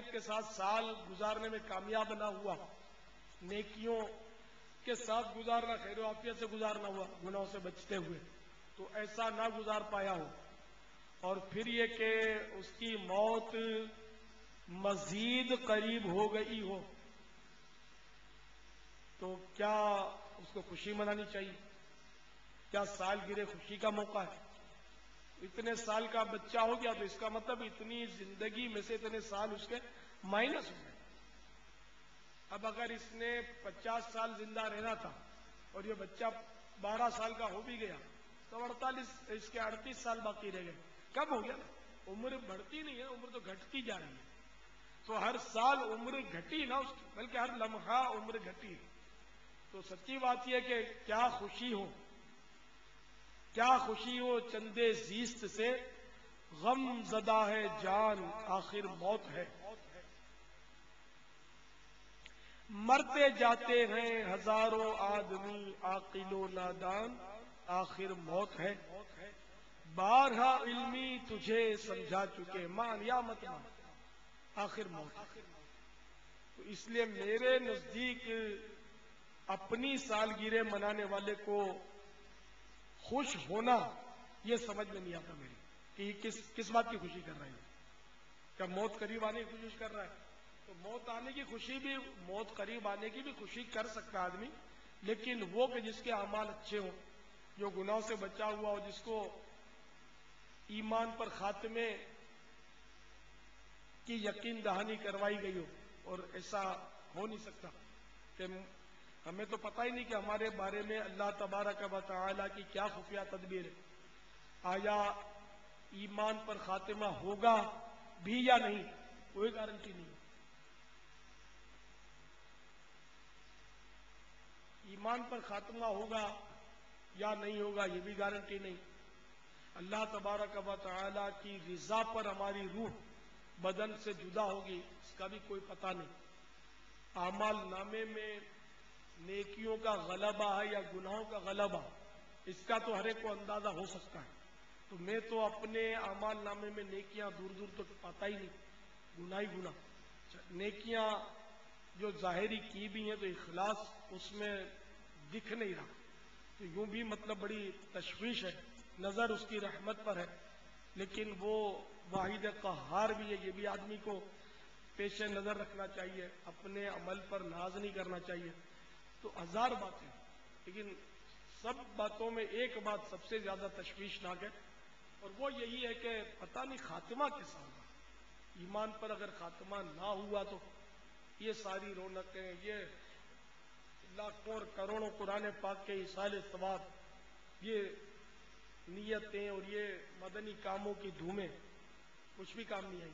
عافیت کے ساتھ سال گزارنے میں کامیاب نہ ہوا، نیکیوں کے ساتھ گزارنا، خیر و عافیت سے گزارنا ہوا گناہوں سے بچتے ہوئے، تو ایسا نہ گزار پایا ہو، اور پھر یہ کہ اس کی موت مزید قریب ہو گئی ہو، تو کیا اس کو خوشی منانی چاہیے؟ کیا سالگرہ خوشی کا موقع ہے؟ اتنے سال کا بچہ ہو گیا تو اس کا مطلب اتنی زندگی میں سے اتنے سال اس کے مائنس ہو گئے۔ اب اگر اس نے 50 سال زندہ رہنا تھا اور یہ بچہ 12 سال کا ہو بھی گیا تو 38 سال باقی رہ گئے، کم ہو گیا نا؟ عمر بڑھتی نہیں ہے، عمر تو گھٹتی جا رہی ہے، تو ہر سال عمر گھٹی نہ اس کی، بلکہ ہر لمحہ عمر گھٹی۔ تو سچی بات یہ کہ کیا خوشی ہو چندے زیست سے، غم زدہ ہے جان آخر موت ہے، مرتے جاتے ہیں ہزاروں آدمی عاقل و نادان آخر موت ہے، بارہا علمی تجھے سمجھا چکے مان یا مت مان آخر موت ہے۔ تو اس لیے میرے نزدیک اپنی سالگرہ منانے والے کو خوش ہونا یہ سمجھ میں نہیں آتا میری کہ یہ کس بات کی خوشی کر رہا ہے؟ کیا موت قریب آنے کی خوشی کر رہا ہے؟ تو موت قریب آنے کی بھی خوشی کر سکتا آدمی، لیکن وہ کہ جس کے اعمال اچھے ہوں، جو گناہوں سے بچا ہوا ہو، جس کو ایمان پر خاتمے کی یقین دہانی کروائی گئی ہو، اور ایسا ہو نہیں سکتا کہ ہمیں تو پتہ ہی نہیں کہ ہمارے بارے میں اللہ تبارک و تعالی کی کیا خفیہ تدبیر ہے، آیا ایمان پر خاتمہ ہوگا بھی یا نہیں، کوئی گارنٹی نہیں ہے۔ ایمان پر خاتمہ ہوگا یا نہیں ہوگا یہ بھی گارنٹی نہیں۔ اللہ تبارک و تعالی کی رضا پر ہماری روح بدن سے جدا ہوگی اس کا بھی کوئی پتہ نہیں۔ اعمال نامے میں نیکیوں کا غلبہ ہے یا گناہوں کا غلبہ، اس کا تو ہر ایک کو اندازہ ہو سکتا ہے۔ تو میں تو اپنے اعمال نامے میں نیکیاں دور دور تک پاتا ہی نہیں، گناہ ہی گناہ۔ نیکیاں جو ظاہری کی بھی ہیں تو اخلاص اس میں دکھ نہیں رہا، تو یوں بھی مطلب بڑی تشویش ہے، نظر اس کی رحمت پر ہے، لیکن وہ واحد قہار بھی ہے، یہ بھی آدمی کو پیش نظر رکھنا چاہیے، اپنے عمل پر ناز نہیں کرنا چاہیے۔ تو ہزار باتیں، لیکن سب باتوں میں ایک بات سب سے زیادہ تشویشناک ہے، اور وہ یہی ہے کہ پتہ نہیں خاتمہ کیسا ہوگا۔ ایمان پر اگر خاتمہ نہ ہوا تو یہ ساری رونقیں، یہ لاکھوں اور کروڑوں قرآن پاک کے ایصال ثواب، یہ نیتیں اور یہ مدنی کاموں کی دھومیں کچھ بھی کام نہیں آئی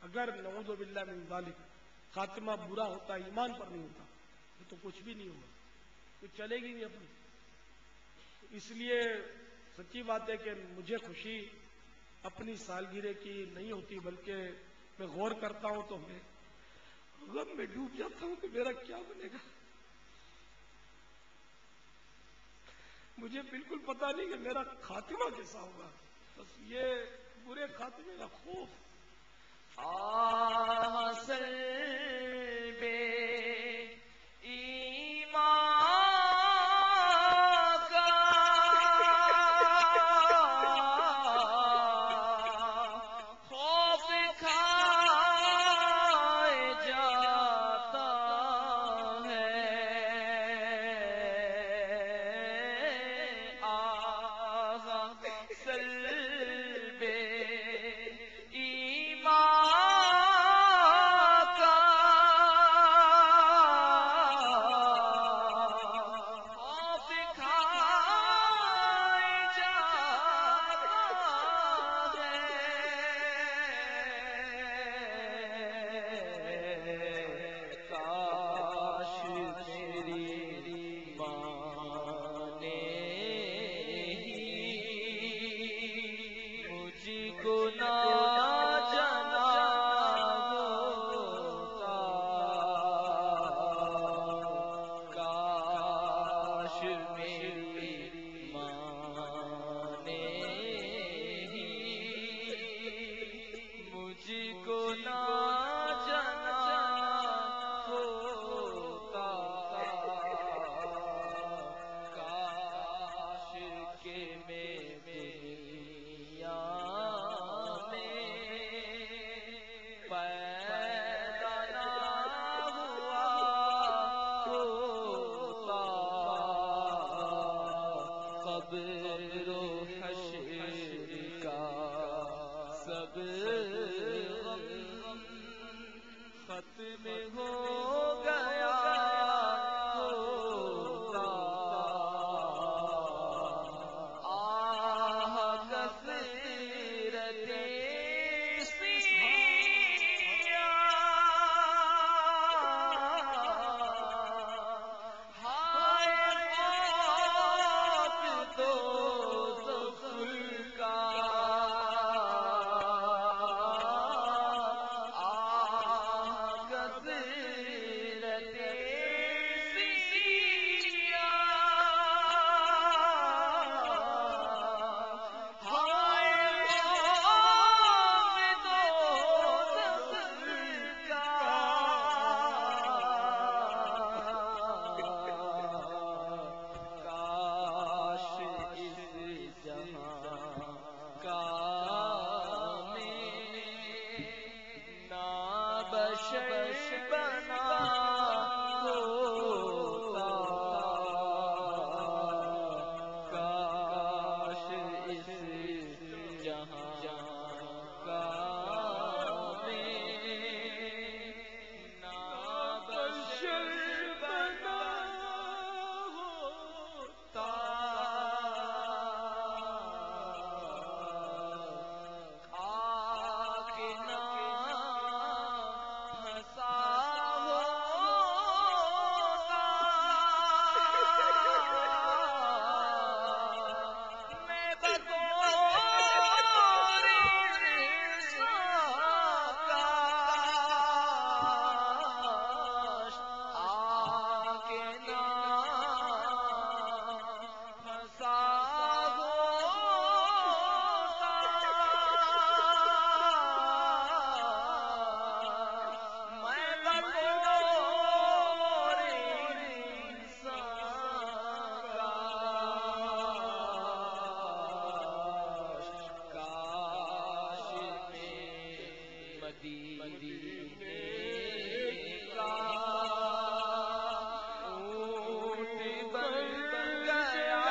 اگر نعوذ باللہ من ذالک خاتمہ برا ہوتا، ایمان پر نہیں ہوتا تو کچھ بھی نہیں ہوگا، کچھ چلے گی نہیں اپنی۔ اس لیے سچی بات ہے کہ مجھے خوشی اپنی سالگرہ کی نہیں ہوتی، بلکہ میں غور کرتا ہوں تو میں غم میں ڈوب جاتا ہوں کہ میرا کیا بنے گا۔ مجھے بالکل پتا نہیں کہ میرا خاتمہ کیسا ہوگا، بس یہ برے خاتمے کا خوف۔ سر بے ایمان کا خوف کھائے جاتا ہے، سر بے ایمان بشر بنا ہوتا، کاش اس جہاں کا میں نا بشر بنا ہوتا، خاک نہ ہنسا ہوتا، میں بطور انسان کاش خاک نہ ہنسا مدینے کا اونٹ بن گیا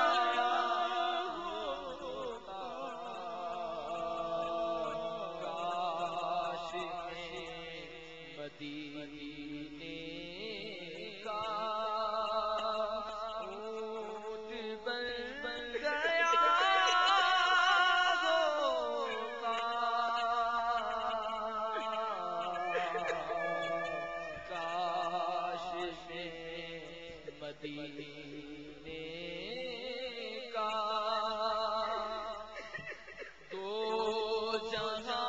ہوتا، کاش میں مدینے کا دو جہاں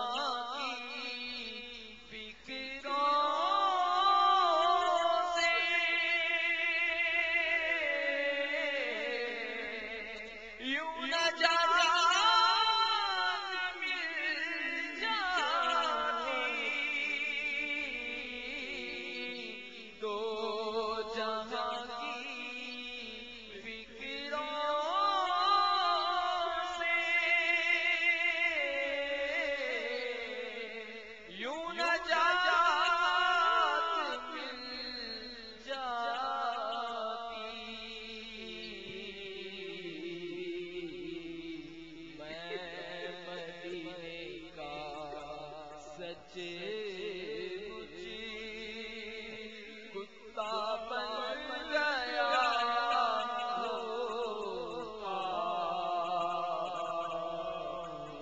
کتا بن گیا ہوتا،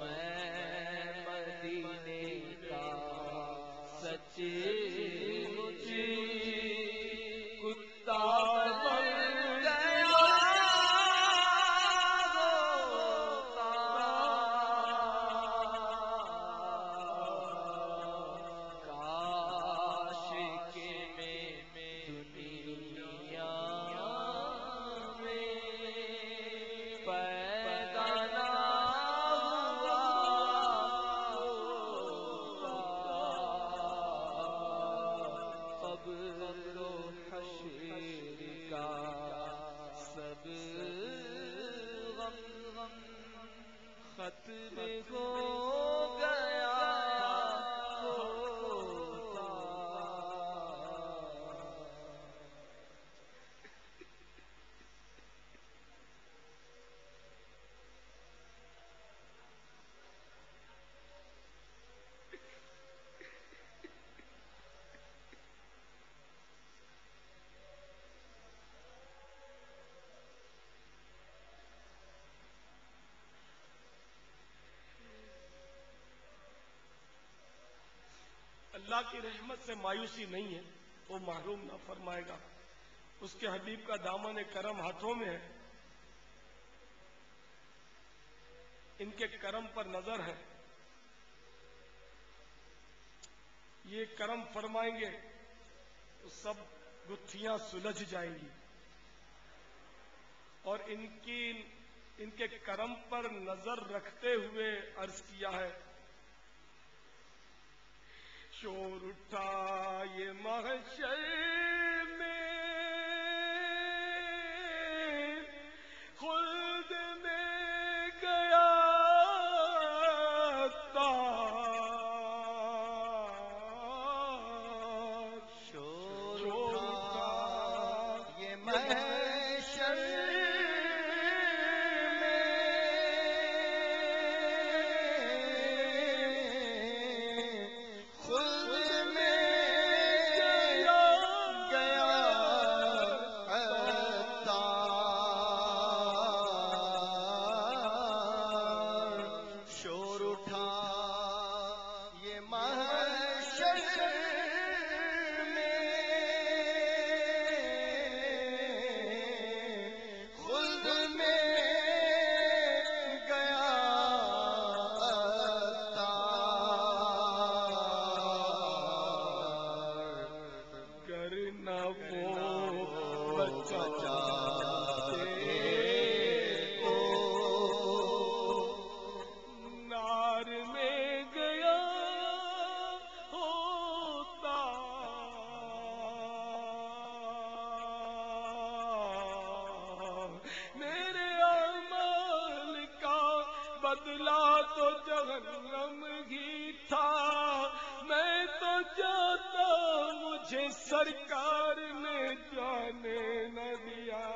میں مدینے کا سچ مچ کتا بن گیا ہوتا، کاش کہ میں دنیا میں پیدا نہ ہوا ہوتا، قبر و حشر کا سب غم ختم ہو گیا ہوتا۔ اللہ کی رحمت سے مایوسی نہیں ہے، وہ محروم نہ فرمائے گا، اس کے حبیب کا دامن کرم ہاتھوں میں ہے، ان کے کرم پر نظر ہے، یہ کرم فرمائیں گے تو سب گتھیاں سلجھ جائیں گی، اور ان کے کرم پر نظر رکھتے ہوئے عرض کیا ہے، شور اٹھا یہ محشر میں خلد میں گیا محشر بدلا تو جہنم ہی تھا، میں تو جاتا مجھے سرکار نے جانے نہ دیا،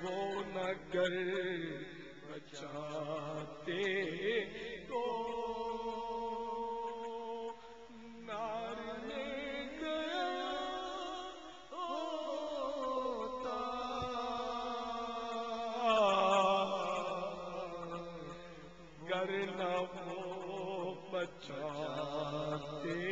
وہ نگر بچاتے تو نار میں گیا ہوتا، گر نہ وہ بچاتے